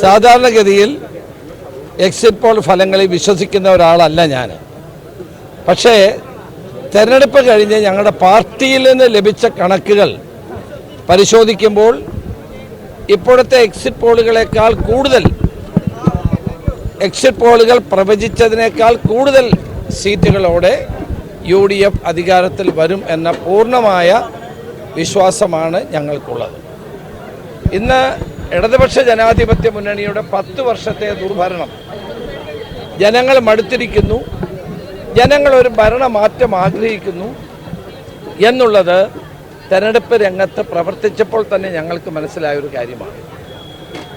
സാധാരണഗതിയിൽ exit poll ഫലങ്ങളിൽ വിശ്വസിക്കുന്ന ഒരാളല്ല ഞാൻ. പക്ഷേ തെരഞ്ഞെടുപ്പ് കഴിഞ്ഞ് ഞങ്ങളുടെ പാർട്ടിയിൽ നിന്ന് ലഭിച്ച കണക്കുകൾ പരിശോധിക്കുമ്പോൾ ഇപ്പോഴത്തെ എക്സിറ്റ് പോളുകളേക്കാൾ കൂടുതൽ, എക്സിറ്റ് പോളുകൾ പ്രവചിച്ചതിനേക്കാൾ കൂടുതൽ സീറ്റുകളോടെ UDF അധികാരത്തിൽ വരും എന്ന പൂർണ്ണമായ വിശ്വാസമാണ് ഞങ്ങൾക്കുള്ളത്. ഇന്ന് ഇടതുപക്ഷ ജനാധിപത്യ മുന്നണിയുടെ 10 വർഷത്തെ ദുർഭരണം ജനങ്ങൾ മടുത്തിരിക്കുന്നു. ജനങ്ങൾ ഒരു ഭരണമാറ്റം ആഗ്രഹിക്കുന്നു എന്നുള്ളത് തെരഞ്ഞെടുപ്പ് രംഗത്ത് പ്രവർത്തിച്ചപ്പോൾ തന്നെ ഞങ്ങൾക്ക് മനസ്സിലായൊരു കാര്യമാണ്.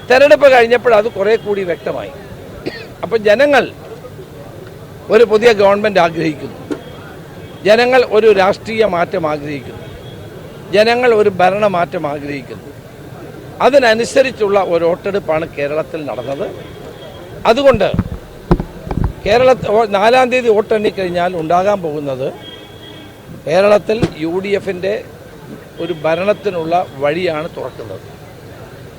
തെരഞ്ഞെടുപ്പ് കഴിഞ്ഞപ്പോൾ അത് കുറേ കൂടി വ്യക്തമായി. അപ്പോൾ ജനങ്ങൾ ഒരു പുതിയ ഗവൺമെൻറ് ആഗ്രഹിക്കുന്നു, ജനങ്ങൾ ഒരു രാഷ്ട്രീയ മാറ്റം ആഗ്രഹിക്കുന്നു, ജനങ്ങൾ ഒരു ഭരണമാറ്റം ആഗ്രഹിക്കുന്നു. അതിനനുസരിച്ചുള്ള ഒരു വോട്ടെടുപ്പാണ് കേരളത്തിൽ നടന്നത്. അതുകൊണ്ട് കേരളത്തിൽ 4-ാം തീയതി വോട്ടെണ്ണിക്കഴിഞ്ഞാൽ ഉണ്ടാകാൻ പോകുന്നത് കേരളത്തിൽ UDFൻ്റെ ഒരു ഭരണത്തിനുള്ള വഴിയാണ് തുറക്കുന്നത്.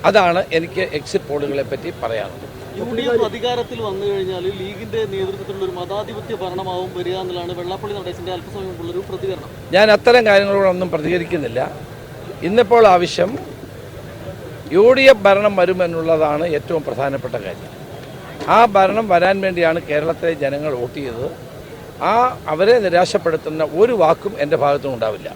അതാണ് എനിക്ക് എക്സിറ്റ് പോളുകളെ പറ്റി പറയാനുള്ളത്. UDF അധികാരത്തിൽ വന്നു കഴിഞ്ഞാൽ ലീഗിന്റെ നേതൃത്വത്തിലുള്ള ഒരു മതാധിപത്യ ഭരണമാവും വരിക എന്നുള്ളതാണ് വെള്ളാപ്പള്ളി നടേശന്റെ അല്പസമയം മുമ്പുള്ളൊരു പ്രതികരണം. ഞാൻ അത്തരം കാര്യങ്ങളോടൊന്നും പ്രതികരിക്കുന്നില്ല. ഇന്നിപ്പോൾ ആവശ്യം UDF ഭരണം വരുമെന്നുള്ളതാണ് ഏറ്റവും പ്രധാനപ്പെട്ട കാര്യം. ആ ഭരണം വരാൻ വേണ്ടിയാണ് കേരളത്തിലെ ജനങ്ങൾ വോട്ട് ചെയ്തത്. അവരെ നിരാശപ്പെടുത്തുന്ന ഒരു വാക്കും എൻ്റെ ഭാഗത്തും ഉണ്ടാവില്ല.